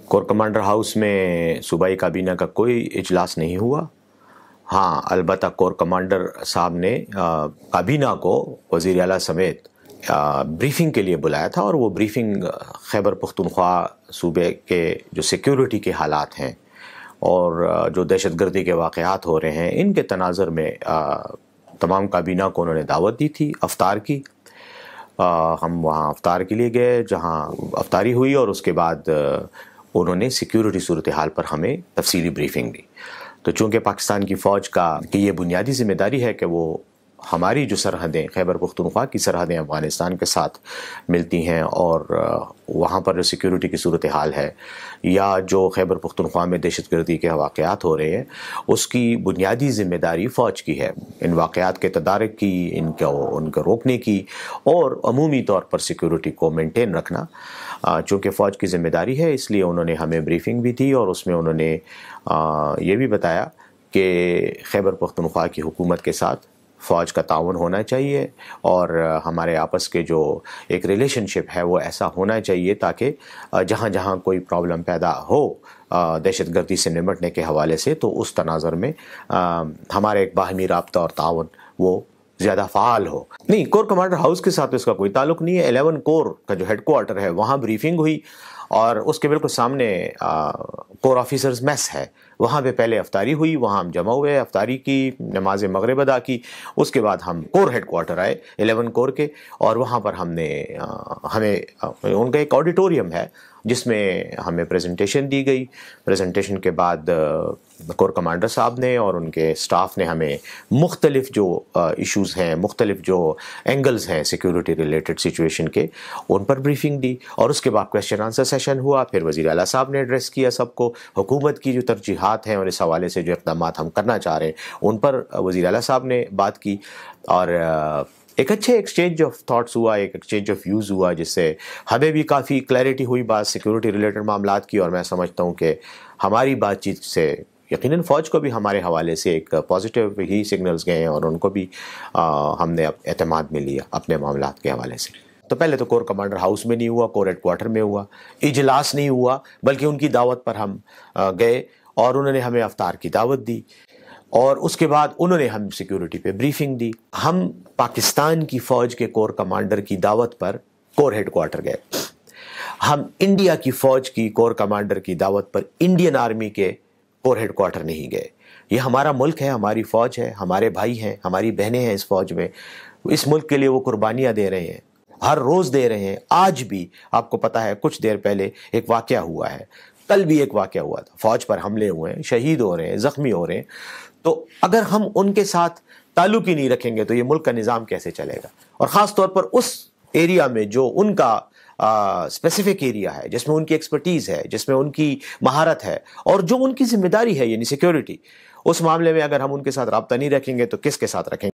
Core commander house में सूबाई काबीना का कोई इजलास नहीं हुआ। हाँ, अलबत्ता कोर कमांडर साहब ने काबीना को वज़ीर आला समेत ब्रीफिंग के लिए बुलाया था, और वो ब्रीफिंग खैबर पख्तूनख्वा सूबे के जो सिक्योरिटी के हालात हैं और जो दहशतगर्दी के वाक़यात हो रहे हैं, इनके तनाज़ुर में तमाम काबीना को उन्होंने दावत दी थी अफ्तार की। हम वहाँ अफ्तार के लिए गए, जहाँ अफ्तारी हुई, और उसके बाद उन्होंने सिक्योरिटी सूरत हाल पर हमें तफसीली ब्रीफिंग दी। तो चूँकि पाकिस्तान की फ़ौज की ये बुनियादी ज़िम्मेदारी है कि वो हमारी जो सरहदें, खैबर पख्तूनख्वा की सरहदें अफ़गानिस्तान के साथ मिलती हैं, और वहाँ पर जो सिक्योरिटी की सूरत हाल है या जो खैबर पख्तूनख्वा में दहशतगर्दी के वाक़यात हो रहे हैं, उसकी बुनियादी ज़िम्मेदारी फ़ौज की है। इन वाक़यात के तदारक की, उनको रोकने की, और अमूमी तौर पर सिक्योरिटी को मेंटेन रखना चूँकि फ़ौज की ज़िम्मेदारी है, इसलिए उन्होंने हमें ब्रीफिंग भी दी, और उसमें उन्होंने ये भी बताया कि खैबर पख्तूनख्वा की हुकूमत के साथ फ़ौज का ताउन होना चाहिए, और हमारे आपस के जो एक रिलेशनशिप है वो ऐसा होना चाहिए ताकि जहाँ जहाँ कोई प्रॉब्लम पैदा हो दहशतगर्दी से निपटने के हवाले से, तो उस तनाज़ुर में हमारे एक बाहमी राब्ता और ताउन वो ज़्यादा फ़ाल हो। नहीं, कोर कमांडर हाउस के साथ इसका कोई ताल्लुक़ नहीं है। 11 कोर का जो हेड क्वार्टर है वहाँ ब्रीफिंग हुई, और उसके बिल्कुल सामने कोर ऑफिसर्स मेस है, वहाँ पे पहले अफ्तारी हुई, वहाँ हम जमा हुए, अफ्तारी की, नमाज मगरिब अदा की, उसके बाद हम कोर हेड क्वार्टर आए 11 कोर के, और वहाँ पर हमें उनका एक ऑडिटोरियम है जिसमें हमें प्रेजेंटेशन दी गई। प्रेजेंटेशन के बाद कोर कमांडर साहब ने और उनके स्टाफ ने हमें मुख्तलिफ जो इश्यूज़ हैं, मुख्तलिफ जो एंगल्स हैं सिक्योरिटी रिलेटेड सिचुएशन के, उन पर ब्रीफिंग दी, और उसके बाद क्वेश्चन आंसर सेशन हुआ। फिर वज़ीर आला साहब ने एड्रेस किया सबको, हुकूमत की जो तरजीहात हैं और इस हवाले से जो इक़दामात हम करना चाह रहे हैं उन पर वज़ीर आला साहब ने बात की, और एक अच्छे एक्सचेंज ऑफ थॉट्स हुआ, एक एक्सचेंज ऑफ व्यूज़ हुआ, जिससे हमें भी काफ़ी क्लैरिटी हुई बात सिक्योरिटी रिलेटेड मामलात की, और मैं समझता हूँ कि हमारी बातचीत से यकीनन फ़ौज को भी हमारे हवाले से एक पॉजिटिव ही सिग्नल्स गए हैं, और उनको भी हमने एतमाद में लिया अपने मामलात के हवाले से। तो पहले तो कोर कमांडर हाउस में नहीं हुआ, कोर हेड क्वार्टर में हुआ, इजलास नहीं हुआ, बल्कि उनकी दावत पर हम गए और उन्होंने हमें अफ्तार की दावत दी, और उसके बाद उन्होंने हम सिक्योरिटी पे ब्रीफिंग दी। हम पाकिस्तान की फ़ौज के कोर कमांडर की दावत पर कोर हेड क्वार्टर गए। हम इंडिया की फ़ौज की कोर कमांडर की दावत पर इंडियन आर्मी के कोर हेड क्वार्टर नहीं गए। ये हमारा मुल्क है, हमारी फ़ौज है, हमारे भाई हैं, हमारी बहनें हैं इस फ़ौज में, इस मुल्क के लिए वो कुर्बानियाँ दे रहे हैं, हर रोज़ दे रहे हैं। आज भी आपको पता है, कुछ देर पहले एक वाक़या हुआ है, कल भी एक वाक़या हुआ था, फ़ौज पर हमले हुए हैं, शहीद हो रहे हैं, ज़ख्मी हो रहे हैं। तो अगर हम उनके साथ ताल्लुक़ ही नहीं रखेंगे तो ये मुल्क का निज़ाम कैसे चलेगा? और ख़ास तौर पर उस एरिया में जो उनका स्पेसिफिक एरिया है, जिसमें उनकी एक्सपर्टीज़ है, जिसमें उनकी महारत है, और जो उनकी ज़िम्मेदारी है यानी सिक्योरिटी, उस मामले में अगर हम उनके साथ राब्ता नहीं रखेंगे तो किसके साथ रखेंगे?